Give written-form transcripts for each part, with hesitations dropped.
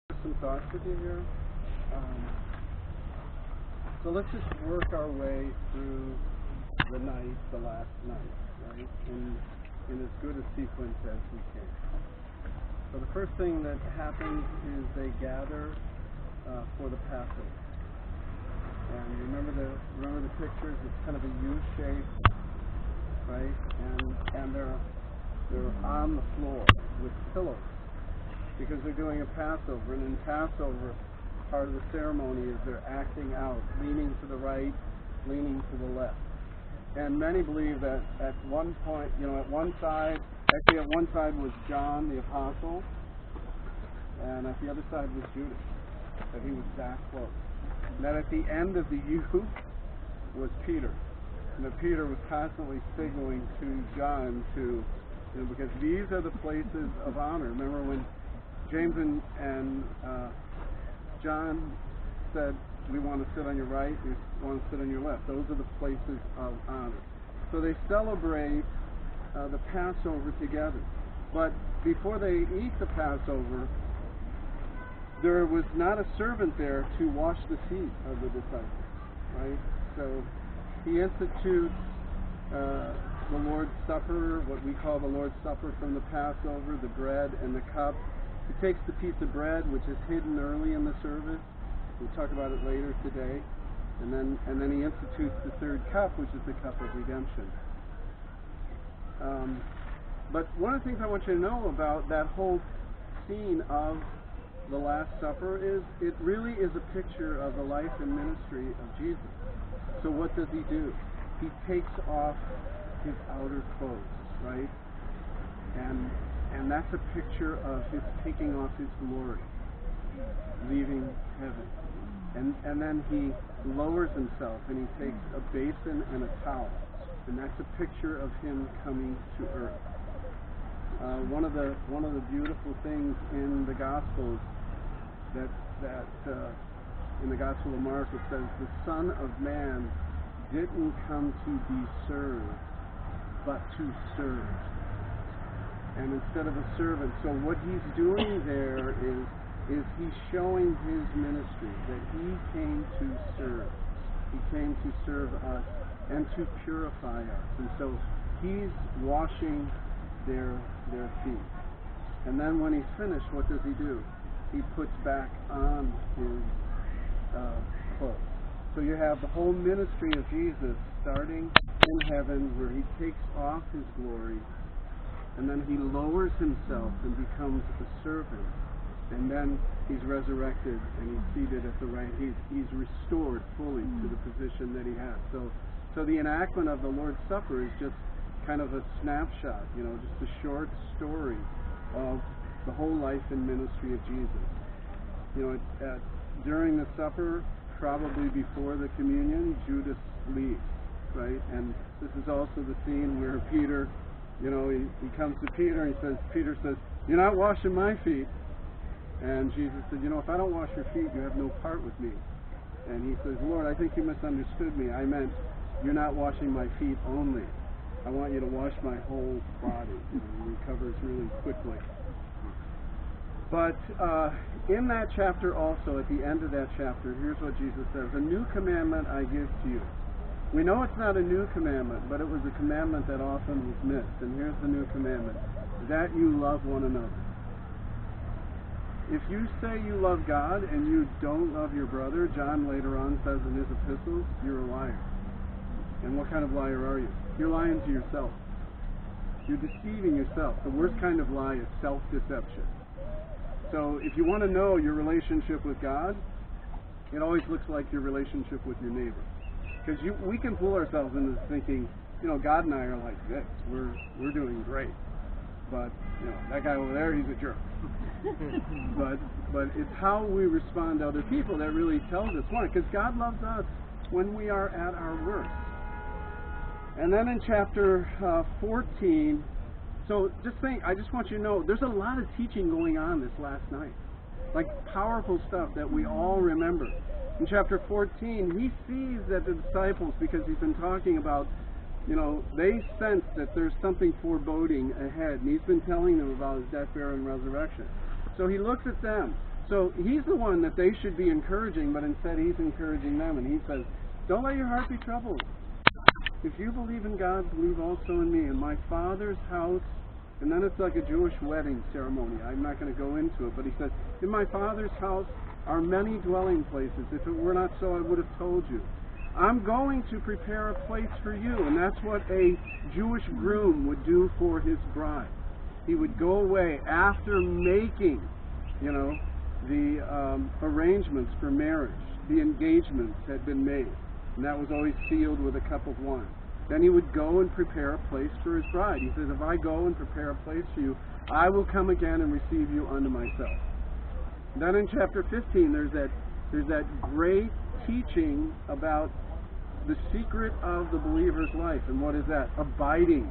Some thoughts with you here. So let's just work our way through the last night, right? In as good a sequence as we can. So the first thing that happens is they gather for the Passover. And remember the pictures? It's kind of a U shape, right? And they're on the floor with pillows, because they're doing a Passover, and in Passover, part of the ceremony is they're acting out, leaning to the right, leaning to the left. And many believe that at one point, at one side was John the Apostle, and at the other side was Judas, that he was that close. And then at the end of the U was Peter, and that Peter was constantly signaling to John because these are the places of honor. Remember when James and John said, we want to sit on your right, we want to sit on your left. Those are the places of honor. So they celebrate the Passover together. But before they eat the Passover, there was not a servant there to wash the feet of the disciples, right? So he institutes the Lord's Supper, what we call the Lord's Supper from the Passover, the bread and the cup. He takes the piece of bread, which is hidden early in the service. We'll talk about it later today. And then he institutes the third cup, which is the cup of redemption. But one of the things I want you to know about that whole scene of the Last Supper is it really is a picture of the life and ministry of Jesus. So what does he do? He takes off his outer clothes, right? And that's a picture of his taking off his glory, leaving heaven. And then he lowers himself and he takes a basin and a towel. And that's a picture of him coming to earth. One of the beautiful things in the Gospels that in the Gospel of Mark, it says the Son of Man didn't come to be served, but to serve. And instead of a servant, so what he's doing there is he's showing his ministry, that he came to serve. He came to serve us and to purify us. And so he's washing their feet. And then when he's finished, what does he do? He puts back on his clothes. So you have the whole ministry of Jesus starting in heaven, where he takes off his glory, and then he lowers himself and becomes a servant. And then he's resurrected and he's seated at the right. He's restored fully to the position that he has. So the enactment of the Lord's Supper is just kind of a snapshot, just a short story of the whole life and ministry of Jesus. During the supper, probably before the communion, Judas leaves, right? And this is also the scene where Peter, he comes to Peter and Peter says, "You're not washing my feet." And Jesus said, "If I don't wash your feet, you have no part with me." And he says, "Lord, I think you misunderstood me. I meant you're not washing my feet only. I want you to wash my whole body." He recovers really quickly. But in that chapter also, at the end of that chapter, here's what Jesus says: "A new commandment I give to you." We know it's not a new commandment, but it was a commandment that often was missed. And here's the new commandment: that you love one another. If you say you love God and you don't love your brother, John later on says in his epistles, you're a liar. And what kind of liar are you? You're lying to yourself. You're deceiving yourself. The worst kind of lie is self-deception. So if you want to know your relationship with God, it always looks like your relationship with your neighbor. Because we can fool ourselves into thinking, God and I are like this. We're doing great. But, that guy over there, he's a jerk. but it's how we respond to other people that really tells us why. Because God loves us when we are at our worst. And then in chapter 14, so I just want you to know, there's a lot of teaching going on this last night. Like powerful stuff that we all remember. In chapter 14, he sees that the disciples, because he's been talking about, they sense that there's something foreboding ahead. And he's been telling them about his death, burial, and resurrection. So he looks at them. So he's the one that they should be encouraging, but instead he's encouraging them, and he says, don't let your heart be troubled. If you believe in God, believe also in me. In my Father's house, and then it's like a Jewish wedding ceremony. I'm not going to go into it, but he says, in my Father's house are many dwelling places. If it were not so, I would have told you. I'm going to prepare a place for you, and that's what a Jewish groom would do for his bride. He would go away after making, the arrangements for marriage. The engagements had been made, and that was always sealed with a cup of wine. Then he would go and prepare a place for his bride. He says, if I go and prepare a place for you, I will come again and receive you unto myself. And then in chapter 15, there's that great teaching about the secret of the believer's life. And what is that? Abiding.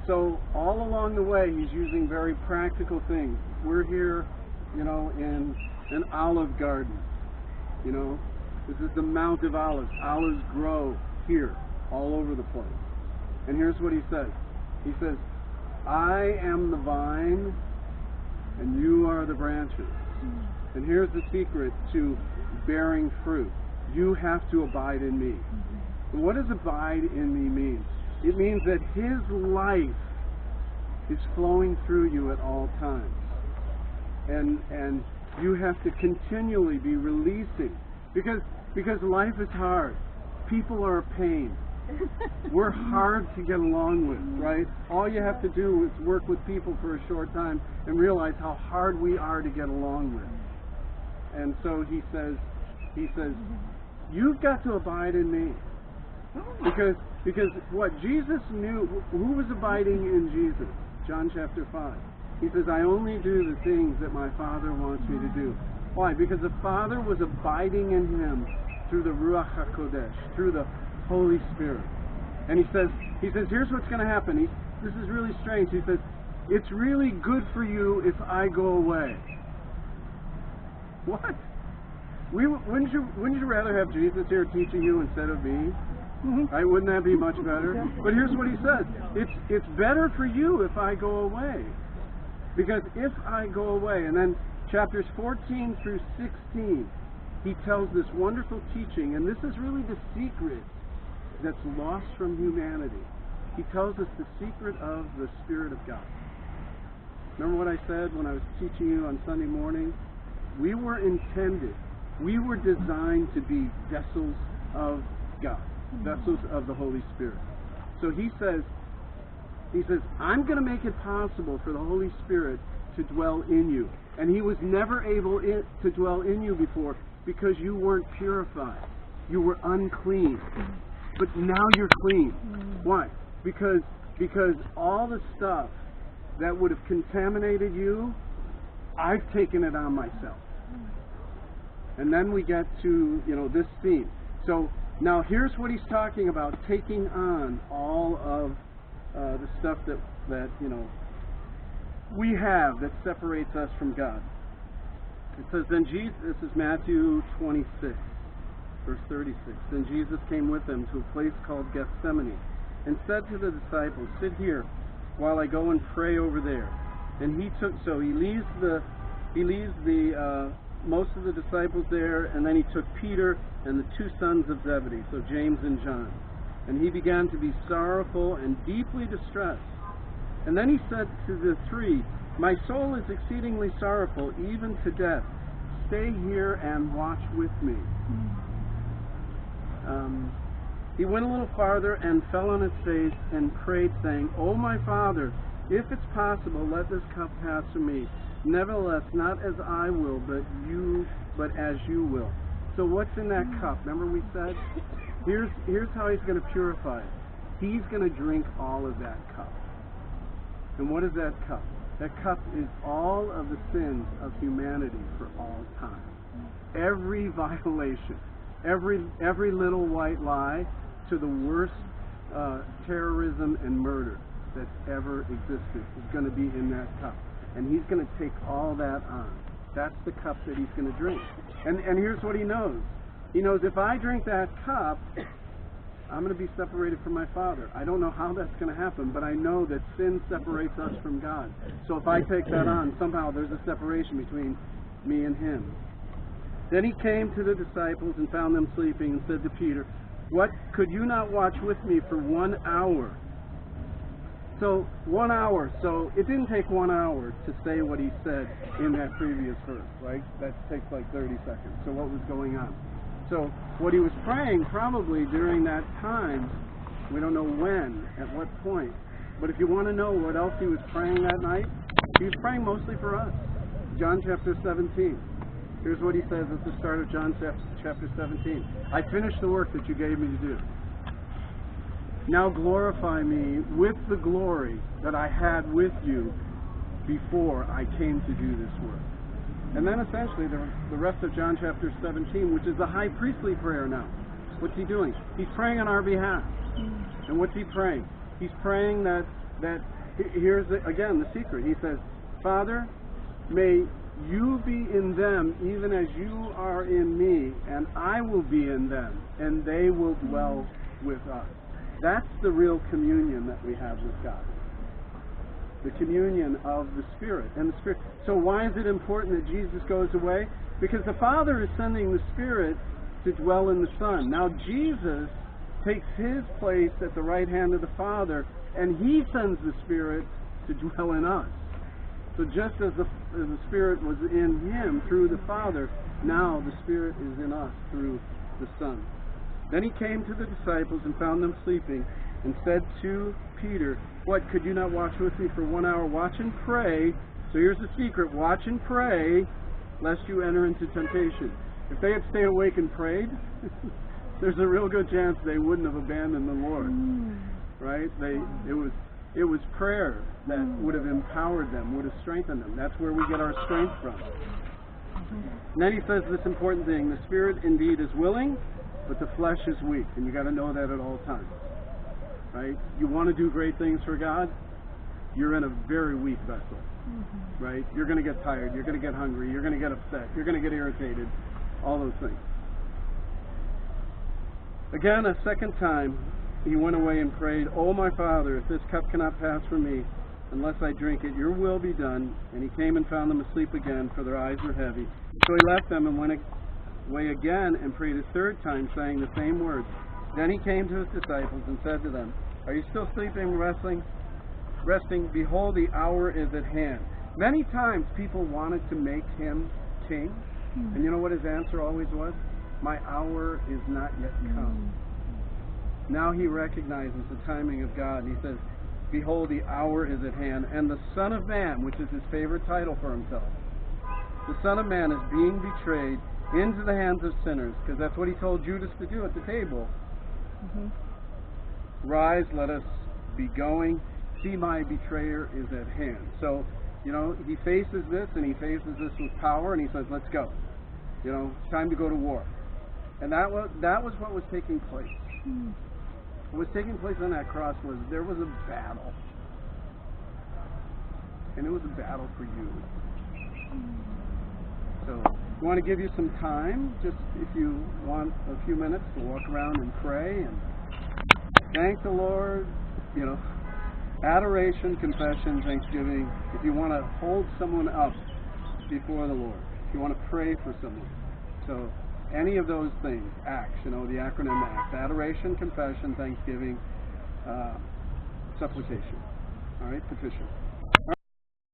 So all along the way, he's using very practical things. We're here, in an olive garden. This is the Mount of Olives. Olives grow here, all over the place. And here's what he says. He says, I am the vine, and you are the branches. And here's the secret to bearing fruit. You have to abide in me. And what does abide in me mean? It means that his life is flowing through you at all times. And you have to continually be releasing. Because life is hard. People are a pain. We're hard to get along with, right? All you have to do is work with people for a short time and realize how hard we are to get along with. And so he says, you've got to abide in me. Because what Jesus knew, who was abiding in Jesus? John chapter 5. He says, I only do the things that my Father wants me to do. Why? Because the Father was abiding in him through the Ruach HaKodesh, through the Holy Spirit. And he says, here's what's going to happen. This is really strange. He says, it's really good for you if I go away. What? Wouldn't you rather have Jesus here teaching you instead of me? Right? Wouldn't that be much better? But here's what he says. It's better for you if I go away. Because if I go away, and then chapters 14 through 16, he tells this wonderful teaching, and this is really the secret that's lost from humanity. He tells us the secret of the Spirit of God. Remember what I said when I was teaching you on Sunday morning? We were intended, we were designed to be vessels of God, vessels of the Holy Spirit. So he says, I'm going to make it possible for the Holy Spirit to dwell in you. And he was never able to dwell in you before because you weren't purified. You were unclean. But now you're clean. Why? Because all the stuff that would have contaminated you, I've taken it on myself. And then we get to, this theme. So now here's what he's talking about, taking on all of the stuff that we have that separates us from God. It says, then Jesus, this is Matthew 26, verse 36. Then Jesus came with them to a place called Gethsemane and said to the disciples, sit here while I go and pray over there. And he leaves the most of the disciples there, and then he took Peter and the two sons of Zebedee, so James and John. And he began to be sorrowful and deeply distressed. And then he said to the three, my soul is exceedingly sorrowful, even to death. Stay here and watch with me. He went a little farther and fell on his face and prayed, saying, O my Father, if it's possible, let this cup pass from me. Nevertheless, not as I will, but as you will. So what's in that cup? Remember we said? Here's how he's going to purify it. He's going to drink all of that cup. And what is that cup? That cup is all of the sins of humanity for all time. Every violation, every little white lie, to the worst terrorism and murder that's ever existed is going to be in that cup. And he's going to take all that on. That's the cup that he's going to drink. And here's what he knows. He knows if I drink that cup, I'm going to be separated from my Father. I don't know how that's going to happen, but I know that sin separates us from God. So if I take that on, somehow there's a separation between me and him. Then he came to the disciples and found them sleeping and said to Peter, "What, could you not watch with me for 1 hour?" So 1 hour. So it didn't take 1 hour to say what he said in that previous verse, right? That takes like 30 seconds. So what was going on? So what he was praying probably during that time, we don't know when, at what point. But if you want to know what else he was praying that night, he was praying mostly for us. John chapter 17. Here's what he says at the start of John chapter 17. "I finished the work that you gave me to do. Now glorify me with the glory that I had with you before I came to do this work." And then essentially the rest of John chapter 17, which is the high priestly prayer now. What's he doing? He's praying on our behalf. And what's he praying? He's praying that here's again the secret. He says, "Father, may you be in them even as you are in me, and I will be in them, and they will dwell with us." That's the real communion that we have with God. The communion of the Spirit and the Spirit. So why is it important that Jesus goes away? Because the Father is sending the Spirit to dwell in the Son. Now Jesus takes his place at the right hand of the Father, and he sends the Spirit to dwell in us. So just as the Spirit was in him through the Father, now the Spirit is in us through the Son. Then he came to the disciples and found them sleeping, and said to Peter, "What, could you not watch with me for 1 hour? Watch and pray." So here's the secret. Watch and pray, lest you enter into temptation. If they had stayed awake and prayed, there's a real good chance they wouldn't have abandoned the Lord. Right? It was prayer that would have empowered them, would have strengthened them. That's where we get our strength from. And then he says this important thing: the Spirit indeed is willing, but the flesh is weak. And you got to know that at all times. Right? You want to do great things for God, you're in a very weak vessel. Right? You're going to get tired, you're going to get hungry, you're going to get upset, you're going to get irritated, all those things. Again, a second time, he went away and prayed, "Oh, my Father, if this cup cannot pass from me unless I drink it, your will be done." And he came and found them asleep again, for their eyes were heavy. So he left them and went away again and prayed a third time, saying the same words. Then he came to his disciples and said to them, "Are you still sleeping, resting? Behold, the hour is at hand." Many times people wanted to make him king. And you know what his answer always was? "My hour is not yet come." Now he recognizes the timing of God, and he says, "Behold, the hour is at hand, and the Son of Man," which is his favorite title for himself, "the Son of Man is being betrayed into the hands of sinners," because that's what he told Judas to do at the table. "Rise, let us be going. See, my betrayer is at hand." So, he faces this, and he faces this with power, and he says, "Let's go. It's time to go to war." And that was what was taking place. What was taking place on that cross was there was a battle. And it was a battle for you. So I want to give you some time, just if you want a few minutes to walk around and pray and thank the Lord, adoration, confession, thanksgiving. If you want to hold someone up before the Lord, if you want to pray for someone. So any of those things, ACTS, the acronym ACTS, adoration, confession, thanksgiving, supplication, all right, petition.